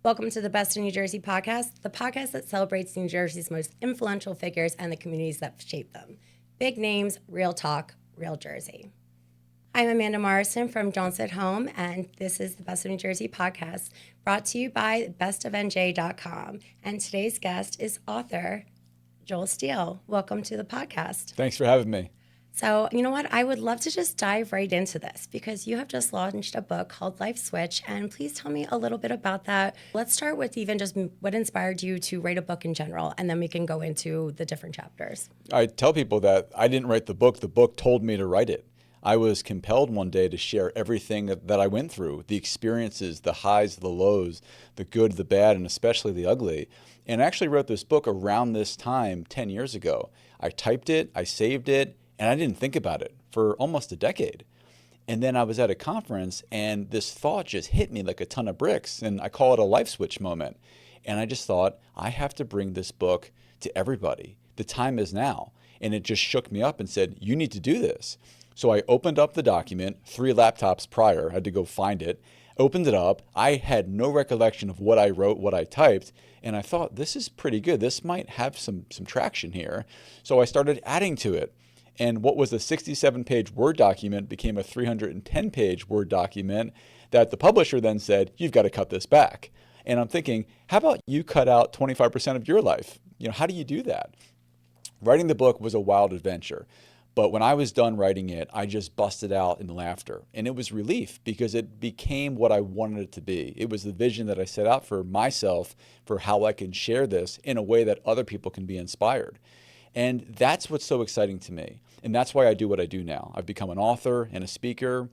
Welcome to the Best in New Jersey podcast, the podcast that celebrates New Jersey's most influential figures and the communities that shape them. Big names, real talk, real Jersey. I'm Amanda Morrison from Don't Sit Home, and this is the Best of New Jersey podcast brought to you by bestofnj.com. And today's guest is author Joel Steele. Welcome to the podcast. Thanks for having me. So, you know what? I would love to just dive right into this because you have just launched a book called Life Switch. And please tell me a little bit about that. Let's start with even just what inspired you to write a book in general, and then we can go into the different chapters. I tell people that I didn't write the book told me to write it. I was compelled one day to share everything that I went through, the experiences, the highs, the lows, the good, the bad, and especially the ugly. And I actually wrote this book around this time 10 years ago. I typed it, I saved it, and I didn't think about it for almost a decade. And then I was at a conference and this thought just hit me like a ton of bricks. And I call it a life switch moment. And I just thought, I have to bring this book to everybody. The time is now. And it just shook me up and said, you need to do this. So I opened up the document 3 laptops prior. I had to go find it. Opened it up. I had no recollection of what I wrote, what I typed. And I thought, this is pretty good. This might have some traction here. So I started adding to it. And what was a 67-page Word document became a 310-page Word document that the publisher then said, you've got to cut this back. And I'm thinking, how about you cut out 25% of your life? How do you do that? Writing the book was a wild adventure. But when I was done writing it, I just busted out in laughter. And it was relief because it became what I wanted it to be. It was the vision that I set out for myself for how I can share this in a way that other people can be inspired. And that's what's so exciting to me. And that's why I do what I do now. I've become an author and a speaker.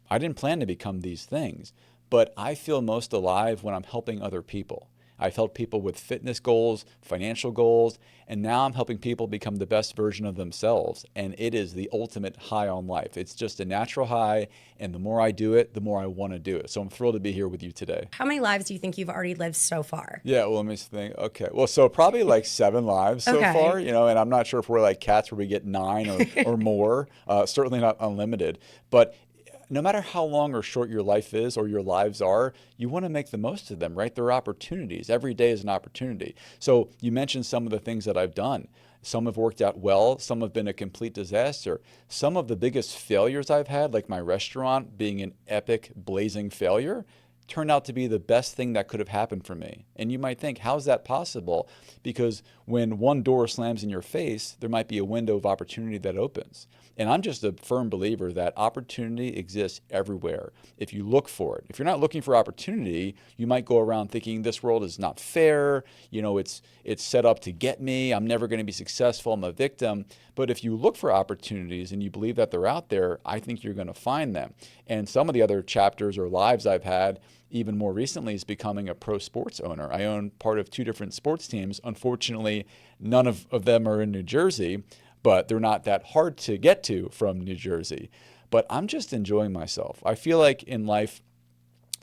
I didn't plan to become these things, but I feel most alive when I'm helping other people. I've helped people with fitness goals, financial goals, and now I'm helping people become the best version of themselves. And it is the ultimate high on life. It's just a natural high, and the more I do it, the more I want to do it. So I'm thrilled to be here with you today. How many lives do you think you've already lived so far? Yeah, well, let me think. Okay, well, so probably like 7 lives so far, and I'm not sure if we're like cats where we get 9 or more, certainly not unlimited. But no matter how long or short your life is or your lives are, you want to make the most of them, right? They're opportunities. Every day is an opportunity. So you mentioned some of the things that I've done. Some have worked out well. Some have been a complete disaster. Some of the biggest failures I've had, like my restaurant being an epic, blazing failure, turned out to be the best thing that could have happened for me. And you might think, how's that possible? Because when one door slams in your face, there might be a window of opportunity that opens. And I'm just a firm believer that opportunity exists everywhere if you look for it. If you're not looking for opportunity, you might go around thinking this world is not fair, it's set up to get me, I'm never going to be successful, I'm a victim. But if you look for opportunities and you believe that they're out there, I think you're going to find them. And some of the other chapters or lives I've had, even more recently, is becoming a pro sports owner. I own part of 2 different sports teams. Unfortunately, none of them are in New Jersey, but they're not that hard to get to from New Jersey. But I'm just enjoying myself. I feel like in life,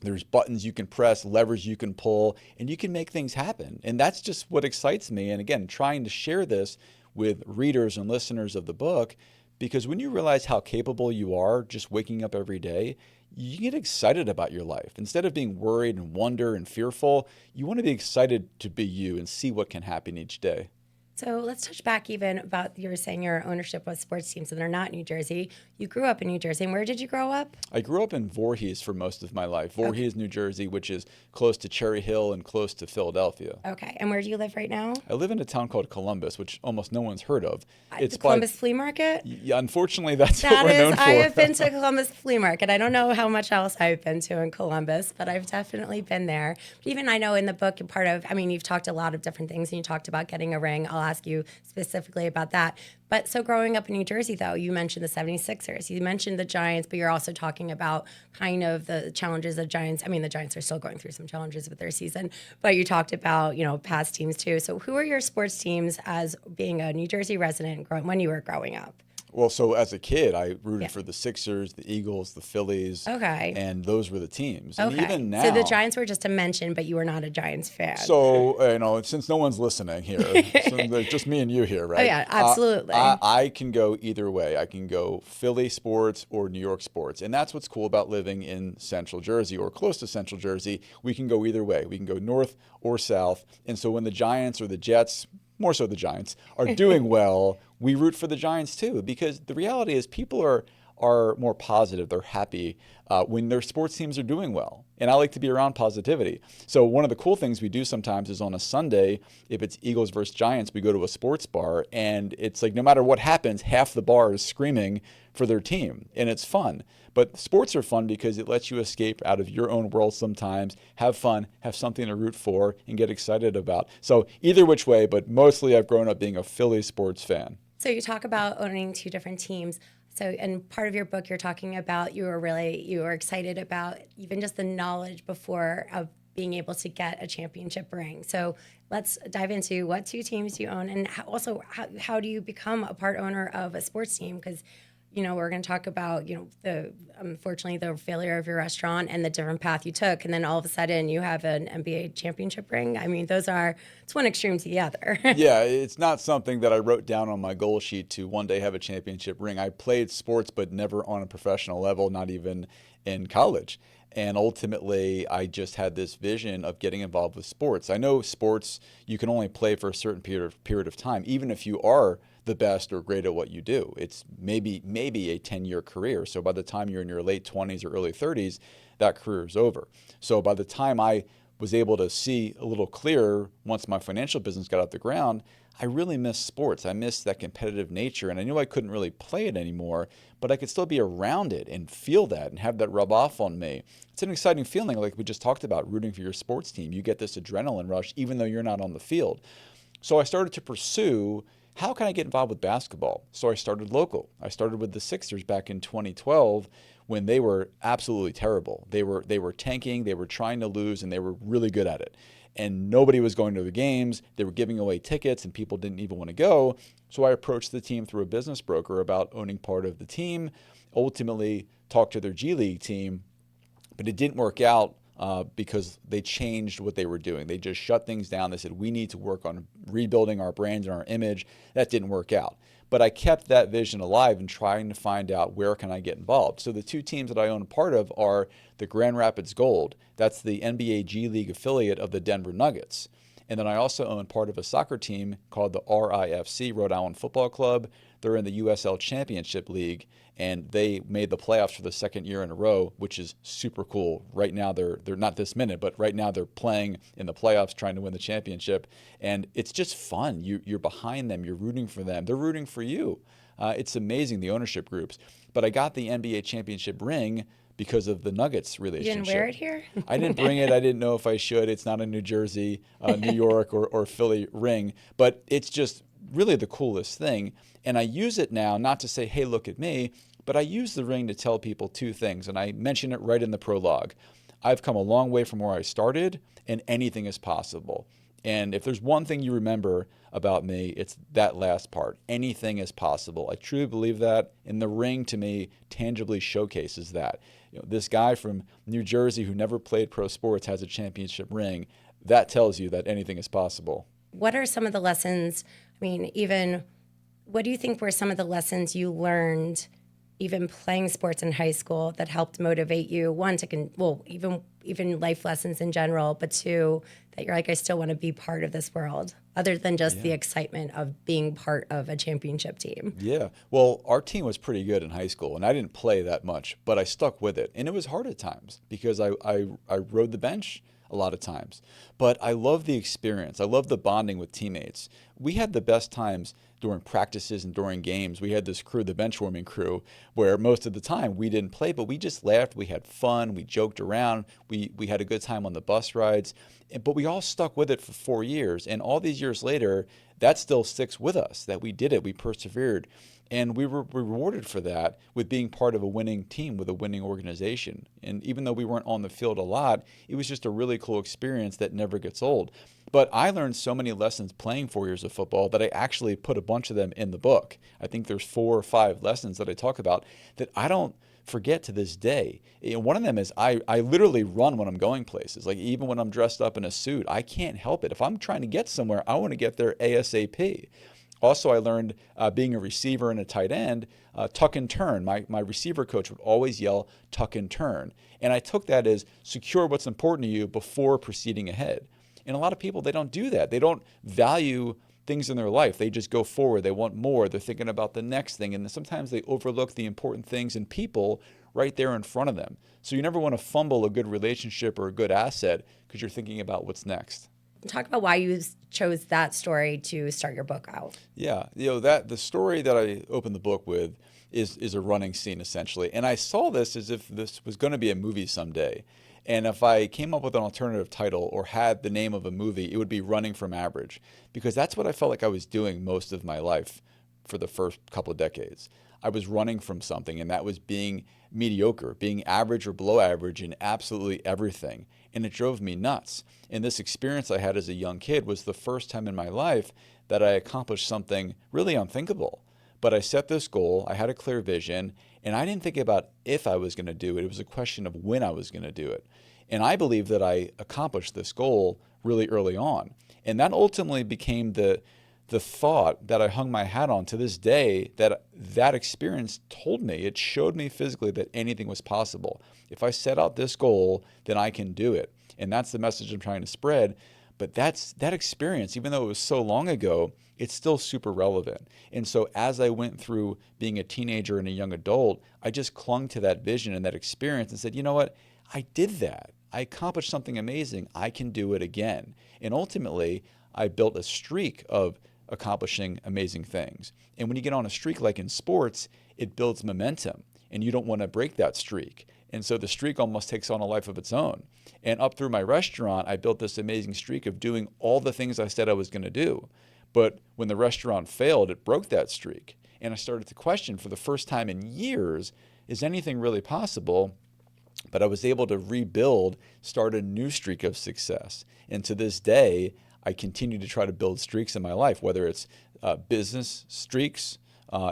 there's buttons you can press, levers you can pull, and you can make things happen. And that's just what excites me. And again, trying to share this with readers and listeners of the book, because when you realize how capable you are just waking up every day, you get excited about your life. Instead of being worried and wonder and fearful, you want to be excited to be you and see what can happen each day. So let's touch back even about you were saying your ownership of sports teams, and they're not New Jersey. You grew up in New Jersey. And where did you grow up? I grew up in Voorhees for most of my life. Voorhees, New Jersey, which is close to Cherry Hill and close to Philadelphia. Okay. And where do you live right now? I live in a town called Columbus, which almost no one's heard of. It's the Columbus Flea Market? Yeah, unfortunately, that's what we're known for. I have been to Columbus Flea Market. I don't know how much else I've been to in Columbus, but I've definitely been there. But even I know in the book, you've talked a lot of different things, and you talked about getting a ring. I'll ask you specifically about that. But so growing up in New Jersey, though, you mentioned the 76ers. You mentioned the Giants, but you're also talking about kind of the challenges of Giants. I mean, the Giants are still going through some challenges with their season, but you talked about, past teams too. So who are your sports teams as being a New Jersey resident when you were growing up? Well, so as a kid, I rooted Yeah. for the Sixers, the Eagles, the Phillies, Okay. and those were the teams. And Okay. even So the now, Giants were just a mention, but you were not a Giants fan. so since no one's listening here, since there's just me and you here, Oh right? yeah, absolutely. I can go either way. I can go Philly sports or New York sports, and that's what's cool about living in Central Jersey or close to Central Jersey. We can go either way. We can go north or south. And so when the Giants or the Jets, more so the Giants, are doing well, we root for the Giants too, because the reality is people are more positive. They're happy when their sports teams are doing well. And I like to be around positivity. So one of the cool things we do sometimes is on a Sunday, if it's Eagles versus Giants, we go to a sports bar, and it's like no matter what happens, half the bar is screaming for their team, and it's fun. But sports are fun because it lets you escape out of your own world sometimes, have fun, have something to root for, and get excited about. So either which way, but mostly I've grown up being a Philly sports fan. So you talk about owning two different teams. So in part of your book, you're talking about you were excited about even just the knowledge before of being able to get a championship ring. So let's dive into what two teams you own, and how do you become a part owner of a sports team? Because we're going to talk about the unfortunately the failure of your restaurant and the different path you took, and then all of a sudden you have an NBA championship ring. I mean, it's one extreme to the other. Yeah, it's not something that I wrote down on my goal sheet to one day have a championship ring. I played sports, but never on a professional level, not even in college. And ultimately, I just had this vision of getting involved with sports. I know sports, you can only play for a certain period of time, even if you are the best or great at what you do. It's maybe a 10-year career. So by the time you're in your late 20s or early 30s, that career is over. So by the time I was able to see a little clearer once my financial business got off the ground, I really missed sports. I missed that competitive nature, and I knew I couldn't really play it anymore, but I could still be around it and feel that and have that rub off on me. It's an exciting feeling, like we just talked about, rooting for your sports team. You get this adrenaline rush even though you're not on the field. So I started to pursue, how can I get involved with basketball? So I started local. I started with the Sixers back in 2012 when they were absolutely terrible. They were tanking, they were trying to lose, and they were really good at it. And nobody was going to the games. They were giving away tickets, and people didn't even want to go. So I approached the team through a business broker about owning part of the team, ultimately talked to their G League team, but it didn't work out because they changed what they were doing. They just shut things down. They said, we need to work on rebuilding our brand and our image. That didn't work out. But I kept that vision alive and trying to find out where can I get involved. So the two teams that I own a part of are the Grand Rapids Gold. That's the NBA G League affiliate of the Denver Nuggets. And then I also own part of a soccer team called the RIFC, Rhode Island Football Club. They're in the USL Championship League, and they made the playoffs for the second year in a row, which is super cool. Right now, they're not this minute, but right now they're playing in the playoffs, trying to win the championship. And it's just fun. You're behind them. You're rooting for them. They're rooting for you. It's amazing, the ownership groups. But I got the NBA championship ring because of the Nuggets relationship. You didn't wear it here? I didn't bring it. I didn't know if I should. It's not a New Jersey, New York, or Philly ring, but it's just really the coolest thing. And I use it now not to say, hey, look at me, but I use the ring to tell people two things. And I mention it right in the prologue. I've come a long way from where I started, and anything is possible. And if there's one thing you remember about me, it's that last part. Anything is possible. I truly believe that, and the ring to me tangibly showcases that. This guy from New Jersey who never played pro sports has a championship ring. That tells you that anything is possible. What are some of the lessons? I mean, what do you think were some of the lessons you learned even playing sports in high school that helped motivate you, one, even life lessons in general, but two, that you're like, I still want to be part of this world, other than just the excitement of being part of a championship team? Yeah. Well, our team was pretty good in high school, and I didn't play that much, but I stuck with it. And it was hard at times because I rode the bench a lot of times. But I love the experience. I love the bonding with teammates. We had the best times during practices and during games. We had this crew, the benchwarming crew, where most of the time we didn't play, but we just laughed. We had fun. We joked around. We had a good time on the bus rides. But we all stuck with it for 4 years. And all these years later, that still sticks with us, that we did it. We persevered. And we were rewarded for that with being part of a winning team with a winning organization. And even though we weren't on the field a lot, it was just a really cool experience that never gets old. But I learned so many lessons playing 4 years of football that I actually put a bunch of them in the book. I think there's 4 or 5 lessons that I talk about that I don't forget to this day. One of them is I literally run when I'm going places. Like even when I'm dressed up in a suit, I can't help it. If I'm trying to get somewhere, I want to get there ASAP. Also, I learned being a receiver and a tight end, tuck and turn. My receiver coach would always yell, tuck and turn. And I took that as secure what's important to you before proceeding ahead. And a lot of people, they don't do that. They don't value things in their life. They just go forward. They want more. They're thinking about the next thing. And sometimes they overlook the important things and people right there in front of them. So you never want to fumble a good relationship or a good asset because you're thinking about what's next. Talk about why you chose that story to start your book out. Yeah, that the story that I opened the book with is a running scene essentially. And I saw this as if this was going to be a movie someday. And if I came up with an alternative title or had the name of a movie, it would be Running from Average, because that's what I felt like I was doing most of my life for the first couple of decades. I was running from something, and that was being mediocre, being average or below average in absolutely everything. And it drove me nuts. And this experience I had as a young kid was the first time in my life that I accomplished something really unthinkable. But I set this goal, I had a clear vision, and I didn't think about if I was going to do it. It was a question of when I was going to do it. And I believe that I accomplished this goal really early on. And that ultimately became the thought that I hung my hat on to this day, that experience told me, it showed me physically that anything was possible. If I set out this goal, then I can do it. And that's the message I'm trying to spread. But that experience, even though it was so long ago, it's still super relevant. And so as I went through being a teenager and a young adult, I just clung to that vision and that experience and said, you know what? I did that. I accomplished something amazing. I can do it again. And ultimately, I built a streak of accomplishing amazing things. And when you get on a streak like in sports, it builds momentum, and you don't want to break that streak. And so the streak almost takes on a life of its own. And up through my restaurant, I built this amazing streak of doing all the things I said I was going to do. But when the restaurant failed, it broke that streak. And I started to question for the first time in years, is anything really possible? But I was able to rebuild, start a new streak of success. And to this day, I continue to try to build streaks in my life, whether it's business streaks,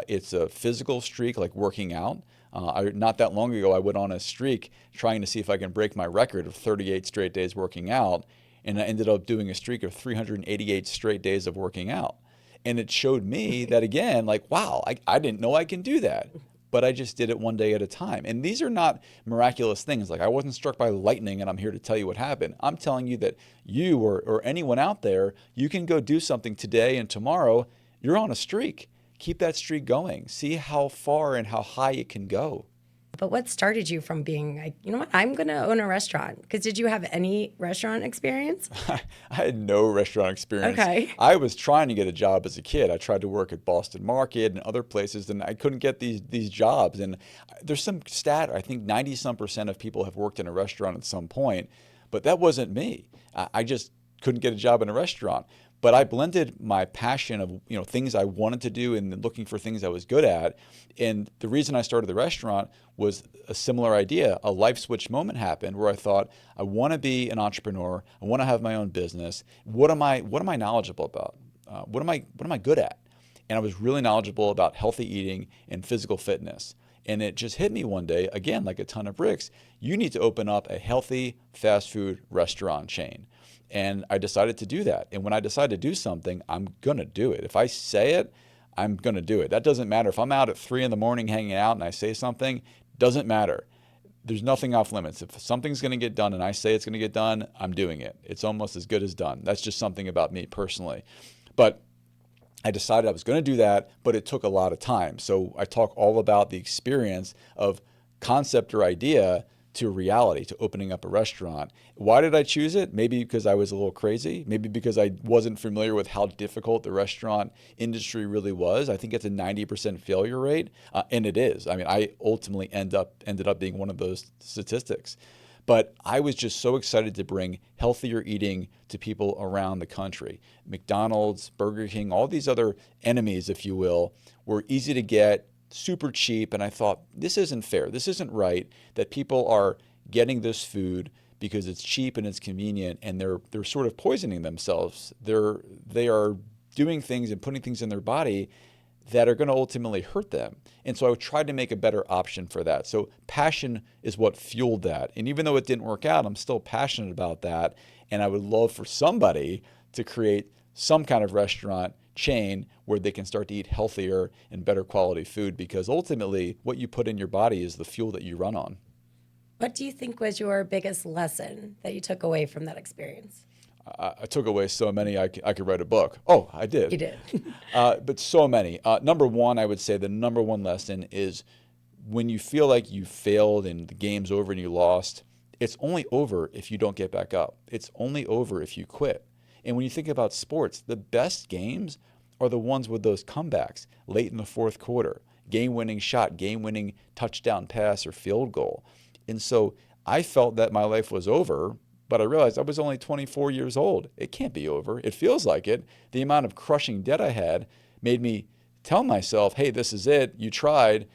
it's a physical streak like working out. Not that long ago, I went on a streak trying to see if I can break my record of 38 straight days working out. And I ended up doing a streak of 388 straight days of working out. And it showed me that, again, like, wow, I didn't know I can do that. But I just did it one day at a time. And these are not miraculous things. Like I wasn't struck by lightning and I'm here to tell you what happened. I'm telling you that you or anyone out there, you can go do something today and tomorrow. You're on a streak. Keep that streak going. See how far and how high it can go. But what started you from being like, you know what, I'm going to own a restaurant? Because did you have any restaurant experience? I had no restaurant experience. Okay. I was trying to get a job as a kid. I tried to work at Boston Market and other places, and I couldn't get these jobs. And there's some stat, I think 90-some% of people have worked in a restaurant at some point, but that wasn't me. I just couldn't get a job in a restaurant. But I blended my passion of things I wanted to do and looking for things I was good at. And the reason I started the restaurant was a similar idea. A life switch moment happened where I thought, I want to be an entrepreneur. I want to have my own business. What am I knowledgeable about? What am I good at? And I was really knowledgeable about healthy eating and physical fitness. And it just hit me one day, again, like a ton of bricks. You need to open up a healthy fast food restaurant chain. And I decided to do that. And when I decide to do something, I'm going to do it. If I say it, I'm going to do it. That doesn't matter. If I'm out at 3 a.m. hanging out and I say something, doesn't matter. There's nothing off limits. If something's going to get done and I say it's going to get done, I'm doing it. It's almost as good as done. That's just something about me personally. But I decided I was going to do that, but it took a lot of time. So I talk all about the experience of concept or idea to reality, to opening up a restaurant. Why did I choose it? Maybe because I was a little crazy. Maybe because I wasn't familiar with how difficult the restaurant industry really was. I think it's a 90% failure rate, and it is. I mean, I ultimately ended up being one of those statistics. But I was just so excited to bring healthier eating to people around the country. McDonald's, Burger King, all these other enemies, if you will, were easy to get, super cheap, and I thought, this isn't fair. This isn't right that people are getting this food because it's cheap and it's convenient, and they're sort of poisoning themselves. They are doing things and putting things in their body that are going to ultimately hurt them. And so I tried to make a better option for that. So passion is what fueled that. And even though it didn't work out, I'm still passionate about that. And I would love for somebody to create some kind of restaurant chain where they can start to eat healthier and better quality food, because ultimately what you put in your body is the fuel that you run on. What do you think was your biggest lesson that you took away from that experience? I took away so many, I could write a book. Oh, I did. You did. But so many. Number one, I would say the number one lesson is when you feel like you failed and the game's over and you lost, it's only over if you don't get back up. It's only over if you quit. And when you think about sports, the best games are the ones with those comebacks late in the fourth quarter, game-winning shot, game-winning touchdown pass or field goal. And so I felt that my life was over, but I realized I was only 24 years old. It can't be over. It feels like it. The amount of crushing debt I had made me tell myself, hey, this is it. You tried.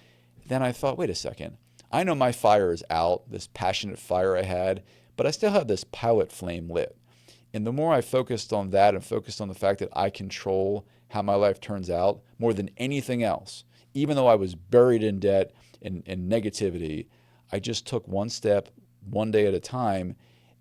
Then I thought, wait a second. I know my fire is out, this passionate fire I had, but I still have this pilot flame lit. And the more I focused on that and focused on the fact that I control how my life turns out more than anything else, even though I was buried in debt and negativity, I just took one step, one day at a time.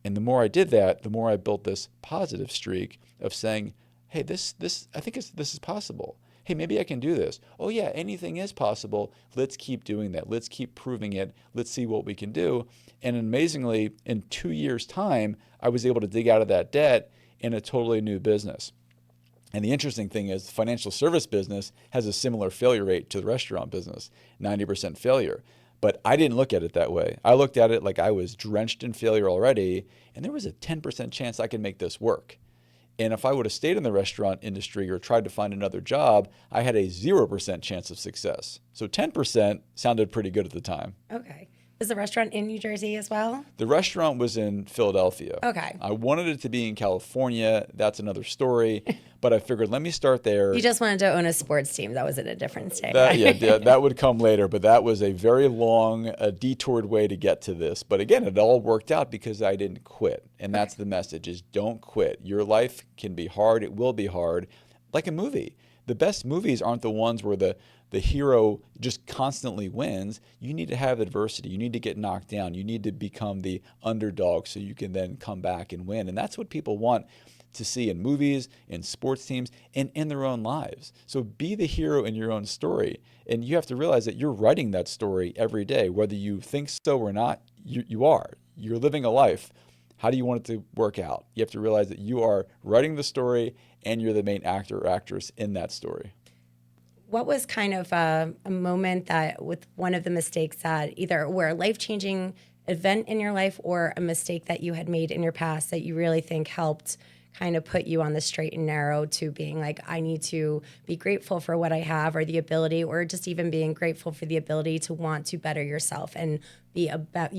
And the more I did that, the more I built this positive streak of saying, hey, this is possible. Hey, maybe I can do this. Oh yeah, anything is possible. Let's keep doing that. Let's keep proving it. Let's see what we can do. And amazingly, in 2 years' time, I was able to dig out of that debt in a totally new business. And the interesting thing is the financial service business has a similar failure rate to the restaurant business, 90% failure. But I didn't look at it that way. I looked at it like I was drenched in failure already, and there was a 10% chance I could make this work. And if I would have stayed in the restaurant industry or tried to find another job, I had a 0% chance of success. So 10% sounded pretty good at the time. Okay. Is the restaurant in New Jersey as well? The restaurant was in Philadelphia. Okay. I wanted it to be in California. That's another story. But I figured, let me start there. You just wanted to own a sports team. That was in a different state. That would come later. But that was a very long, detoured way to get to this. But again, it all worked out because I didn't quit. And that's the message, is don't quit. Your life can be hard. It will be hard. Like a movie. The best movies aren't the ones where the hero just constantly wins. You need to have adversity. You need to get knocked down. You need to become the underdog so you can then come back and win. And that's what people want to see in movies, in sports teams, and in their own lives. So be the hero in your own story. And you have to realize that you're writing that story every day. Whether you think so or not, you are. You're living a life. How do you want it to work out? You have to realize that you are writing the story and you're the main actor or actress in that story. What was kind of a moment that with one of the mistakes that either were a life-changing event in your life or a mistake that you had made in your past that you really think helped kind of put you on the straight and narrow to being like, I need to be grateful for what I have or the ability, or just even being grateful for the ability to want to better yourself and be about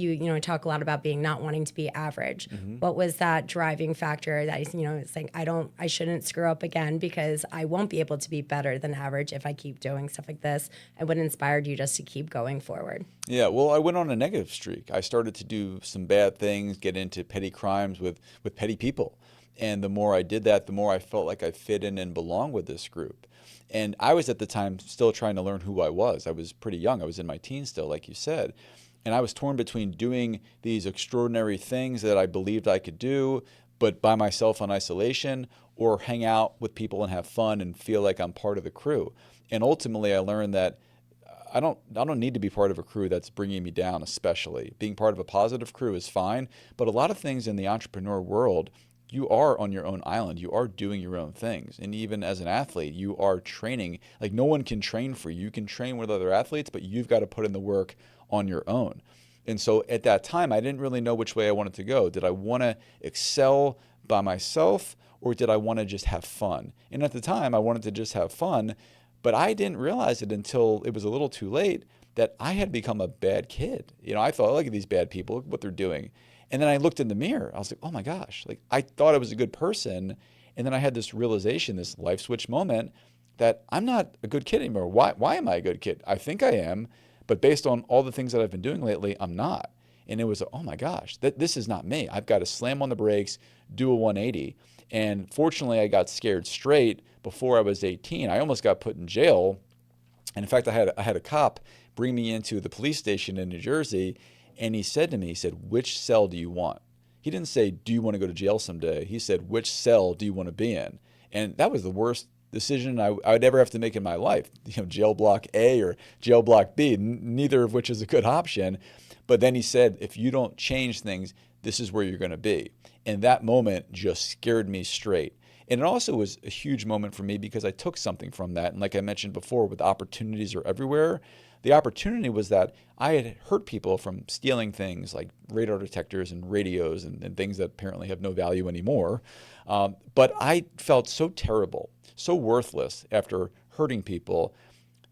talk a lot about being not wanting to be average. Mm-hmm. What was that driving factor that, it's like, I shouldn't screw up again because I won't be able to be better than average if I keep doing stuff like this, and what inspired you just to keep going forward? Yeah, well, I went on a negative streak. I started to do some bad things, get into petty crimes with petty people. And the more I did that, the more I felt like I fit in and belonged with this group. And I was at the time still trying to learn who I was. I was pretty young. I was in my teens still, like you said. And I was torn between doing these extraordinary things that I believed I could do, but by myself in isolation, or hang out with people and have fun and feel like I'm part of the crew. And ultimately, I learned that I don't need to be part of a crew that's bringing me down, especially. Being part of a positive crew is fine, but a lot of things in the entrepreneur world, you are on your own island. You are doing your own things. And even as an athlete, you are training. Like, no one can train for you. You can train with other athletes, but you've got to put in the work on your own. And so at that time, I didn't really know which way I wanted to go. Did I want to excel by myself, or did I want to just have fun? And at the time, I wanted to just have fun, but I didn't realize it until it was a little too late that I had become a bad kid. I thought, look at these bad people, look what they're doing. And then I looked in the mirror. I was like, oh my gosh, like I thought I was a good person. And then I had this realization, this life switch moment, that I'm not a good kid anymore. Why am I a good kid? I think I am, but based on all the things that I've been doing lately, I'm not. And it was, oh my gosh, this is not me. I've got to slam on the brakes, do a 180. And fortunately, I got scared straight before I was 18. I almost got put in jail. And in fact, I had a cop bring me into the police station in New Jersey, and he said to me, he said, "Which cell do you want?" He didn't say, "Do you want to go to jail someday?" He said, "Which cell do you want to be in?" And that was the worst decision I would ever have to make in my life. Jail block A or jail block B, neither of which is a good option. But then he said, if you don't change things, this is where you're going to be. And that moment just scared me straight. And it also was a huge moment for me because I took something from that. And like I mentioned before, with opportunities are everywhere, the opportunity was that I had hurt people from stealing things like radar detectors and radios and things that apparently have no value anymore. But I felt so terrible, so worthless after hurting people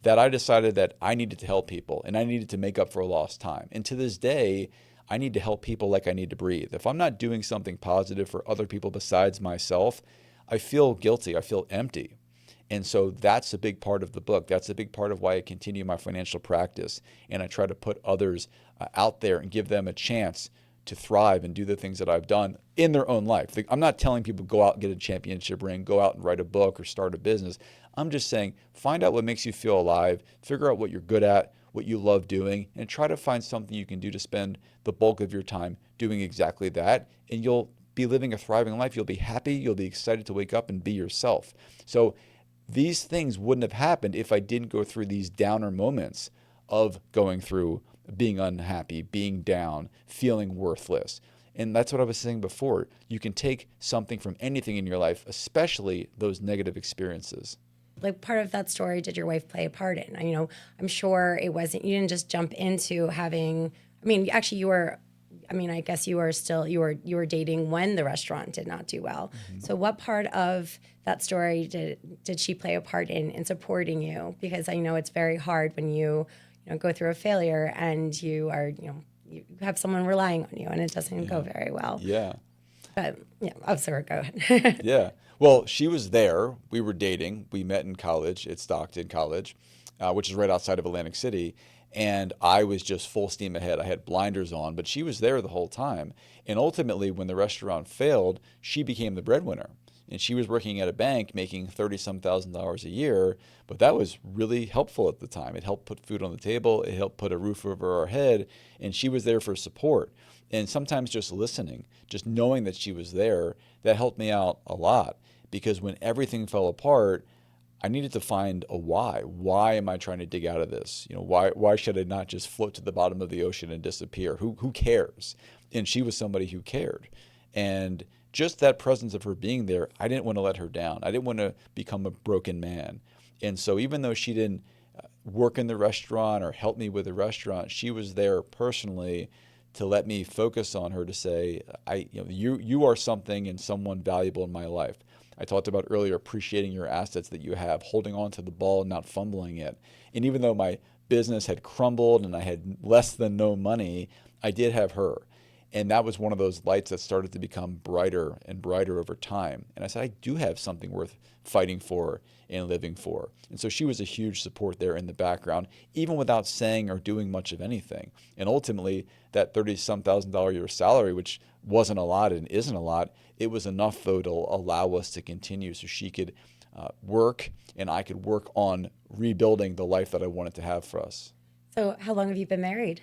that I decided that I needed to help people and I needed to make up for lost time. And to this day, I need to help people like I need to breathe. If I'm not doing something positive for other people besides myself, I feel guilty. I feel empty. And so that's a big part of the book. That's a big part of why I continue my financial practice. And I try to put others out there and give them a chance to thrive and do the things that I've done in their own life. I'm not telling people go out and get a championship ring, go out and write a book or start a business. I'm just saying find out what makes you feel alive, figure out what you're good at, what you love doing, and try to find something you can do to spend the bulk of your time doing exactly that. And you'll be living a thriving life. You'll be happy. You'll be excited to wake up and be yourself. So these things wouldn't have happened if I didn't go through these downer moments of going through being unhappy, being down, feeling worthless. And that's what I was saying before. You can take something from anything in your life, especially those negative experiences. Like, part of that story did your wife play a part in? I'm sure it wasn't, you didn't just jump into having, actually I guess you were dating when the restaurant did not do well. Mm-hmm. So what part of that story did she play a part in supporting you? Because I know it's very hard when you go through a failure and you are, you have someone relying on you and it doesn't go very well. Yeah. But I'm sorry, go ahead. Yeah. Well, she was there. We were dating. We met in college at Stockton College, which is right outside of Atlantic City. And I was just full steam ahead. I had blinders on, but she was there the whole time. And ultimately, when the restaurant failed, she became the breadwinner. And she was working at a bank making $30-some thousand a year, but that was really helpful at the time. It helped put food on the table. It helped put a roof over our head. And she was there for support. And sometimes just listening, just knowing that she was there, that helped me out a lot. Because when everything fell apart, I needed to find a why. Why am I trying to dig out of this? Why should I not just float to the bottom of the ocean and disappear? Who cares? And she was somebody who cared. And just that presence of her being there, I didn't want to let her down. I didn't want to become a broken man. And so even though she didn't work in the restaurant or help me with the restaurant, she was there personally to let me focus on her, to say, you are something and someone valuable in my life. I talked about earlier appreciating your assets that you have, holding on to the ball and not fumbling it. And even though my business had crumbled and I had less than no money, I did have her. And that was one of those lights that started to become brighter and brighter over time. And I said, I do have something worth fighting for and living for. And so she was a huge support there in the background, even without saying or doing much of anything. And ultimately, that $30-some thousand a year salary, which wasn't a lot and isn't a lot, it was enough, though, to allow us to continue so she could work and I could work on rebuilding the life that I wanted to have for us. So how long have you been married?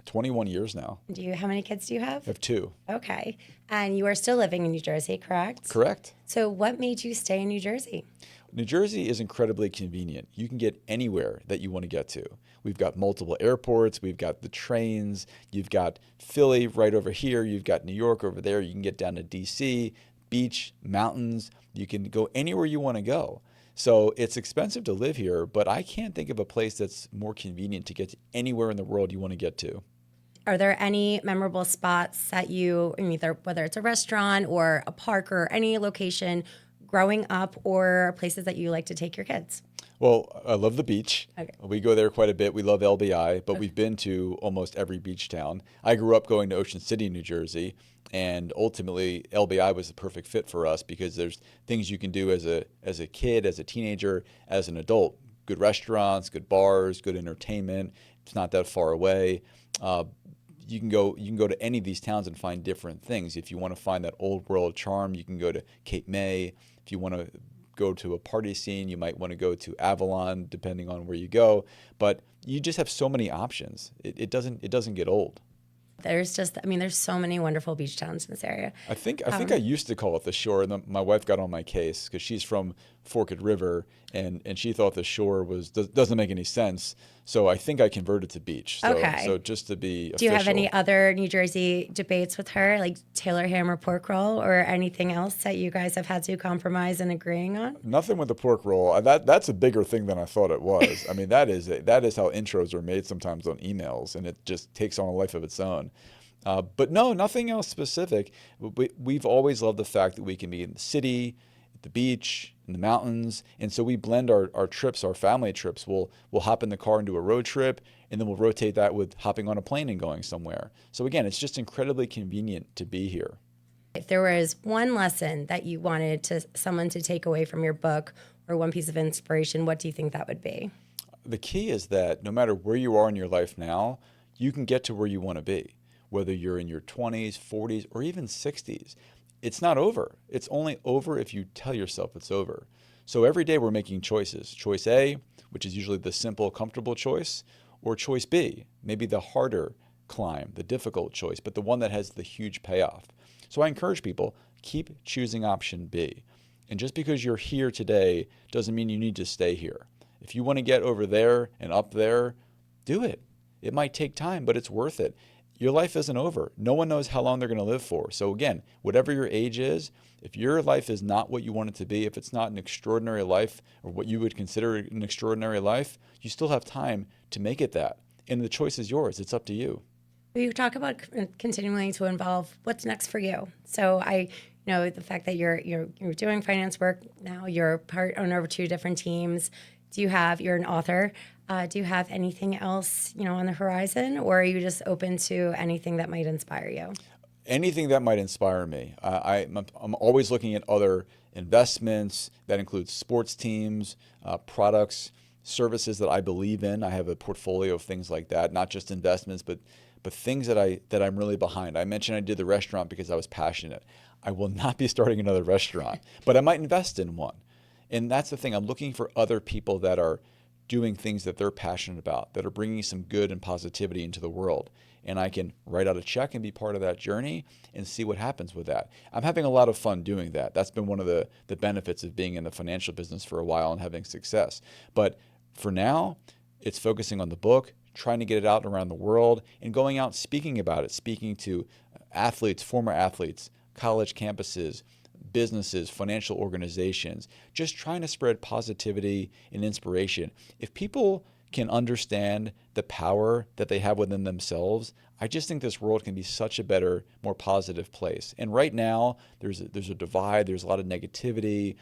21 years now. How many kids do you have? I have 2. Okay. And you are still living in New Jersey, correct? Correct. So what made you stay in New Jersey? New Jersey is incredibly convenient. You can get anywhere that you want to get to. We've got multiple airports. We've got the trains. You've got Philly right over here. You've got New York over there. You can get down to D.C., beach, mountains. You can go anywhere you want to go. So it's expensive to live here, but I can't think of a place that's more convenient to get to anywhere in the world you want to get to. Are there any memorable spots that you, either whether it's a restaurant or a park or any location growing up, or places that you like to take your kids? Well, I love the beach. Okay. We go there quite a bit. We love LBI, but we've been to almost every beach town. I grew up going to Ocean City, New Jersey, and ultimately LBI was the perfect fit for us because there's things you can do as a kid, as a teenager, as an adult. Good restaurants, good bars, good entertainment. It's not that far away. you can go to any of these towns and find different things. If you want to find that old world charm, you can go to Cape May. If you want to go to a party scene, you might want to go to Avalon, depending on where you go. But you just have so many options. It doesn't get old. There's just, I mean, there's so many wonderful beach towns in this area. I think I used to call it the Shore, and then my wife got on my case because she's from Forked River, and she thought the Shore doesn't make any sense. So I think I converted to beach. So, Okay. So just to be official. Do you have any other New Jersey debates with her, like Taylor ham or pork roll, or anything else that you guys have had to compromise and agreeing on? Nothing with the pork roll. That's a bigger thing than I thought it was. I mean, that is how intros are made sometimes on emails, and it just takes on a life of its own. But no, nothing else specific. We've always loved the fact that we can be in the city, at the beach, in the mountains, and so we blend our trips, our family trips. We'll hop in the car and do a road trip, and then we'll rotate that with hopping on a plane and going somewhere. So again, it's just incredibly convenient to be here. If there was one lesson that you wanted someone to take away from your book, or one piece of inspiration, what do you think that would be? The key is that no matter where you are in your life now, you can get to where you want to be. Whether you're in your 20s, 40s, or even 60s, it's not over. It's only over if you tell yourself it's over. So every day we're making choices. Choice A, which is usually the simple, comfortable choice, or choice B, maybe the harder climb, the difficult choice, but the one that has the huge payoff. So I encourage people, keep choosing option B. And just because you're here today doesn't mean you need to stay here. If you want to get over there and up there, do it. It might take time, but it's worth it. Your life isn't over. No one knows how long they're going to live for. So again, whatever your age is, if your life is not what you want it to be, if it's not an extraordinary life or what you would consider an extraordinary life, you still have time to make it that. And the choice is yours. It's up to you. You talk about continuing to involve what's next for you. So I know the fact that you're doing finance work now, you're part owner of 2 different teams. You're an author. Do you have anything else, on the horizon, or are you just open to anything that might inspire you? Anything that might inspire me. I'm always looking at other investments. That includes sports teams, products, services that I believe in. I have a portfolio of things like that, not just investments, but things that I'm really behind. I mentioned I did the restaurant because I was passionate. I will not be starting another restaurant, but I might invest in one. And that's the thing. I'm looking for other people that are doing things that they're passionate about, that are bringing some good and positivity into the world. And I can write out a check and be part of that journey and see what happens with that. I'm having a lot of fun doing that. That's been one of the benefits of being in the financial business for a while and having success. But for now, it's focusing on the book, trying to get it out around the world, and going out speaking about it, speaking to athletes, former athletes, college campuses, businesses, financial organizations, just trying to spread positivity and inspiration. If people can understand the power that they have within themselves, I just think this world can be such a better, more positive place. And right now, there's a divide, there's a lot of negativity,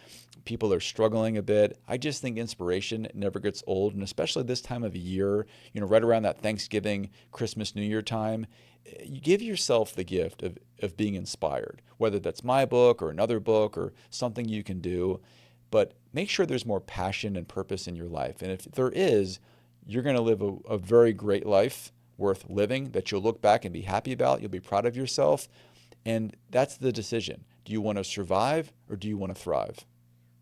people are struggling a bit. I just think inspiration never gets old, and especially this time of year, right around that Thanksgiving, Christmas, New Year time, you give yourself the gift of being inspired, whether that's my book or another book or something you can do. But make sure there's more passion and purpose in your life. And if there is, you're going to live a very great life worth living that you'll look back and be happy about. You'll be proud of yourself. And that's the decision. Do you want to survive or do you want to thrive?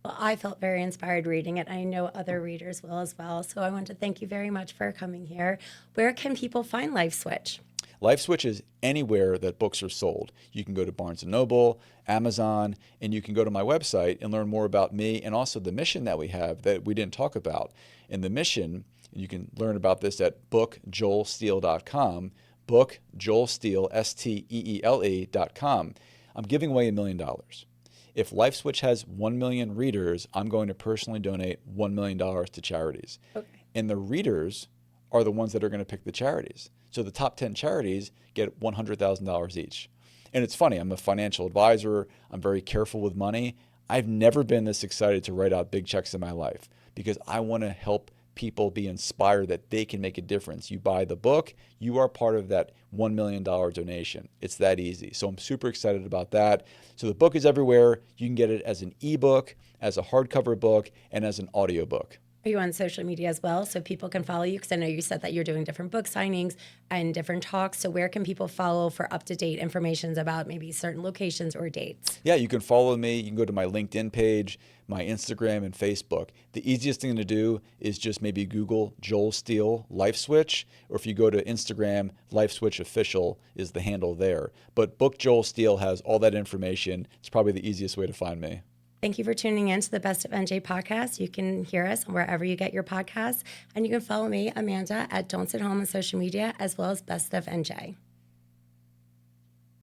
Well, I felt very inspired reading it. I know other readers will as well. So I want to thank you very much for coming here. Where can people find Life Switch? Life Switch is anywhere that books are sold. You can go to Barnes & Noble, Amazon, and you can go to my website and learn more about me and also the mission that we have that we didn't talk about. And the mission, you can learn about this at bookjoelsteele.com, bookjoelsteele, STEELE.com. I'm giving away $1 million. If Life Switch has 1 million readers, I'm going to personally donate $1 million to charities. Okay. And the readers are the ones that are going to pick the charities. So the top 10 charities get $100,000 each. And it's funny, I'm a financial advisor. I'm very careful with money. I've never been this excited to write out big checks in my life because I want to help people be inspired that they can make a difference. You buy the book, you are part of that $1 million donation. It's that easy. So I'm super excited about that. So the book is everywhere. You can get it as an ebook, as a hardcover book, and as an audiobook. Are you on social media as well so people can follow you? Because I know you said that you're doing different book signings and different talks. So where can people follow for up-to-date information about maybe certain locations or dates? Yeah, you can follow me. You can go to my LinkedIn page, my Instagram, and Facebook. The easiest thing to do is just maybe Google Joel Steele Life Switch, or if you go to Instagram, Life Switch Official is the handle there. But Book Joel Steele has all that information. It's probably the easiest way to find me. Thank you for tuning in to the Best of NJ podcast. You can hear us wherever you get your podcasts. And you can follow me, Amanda, at Don't Sit Home on social media, as well as Best of NJ.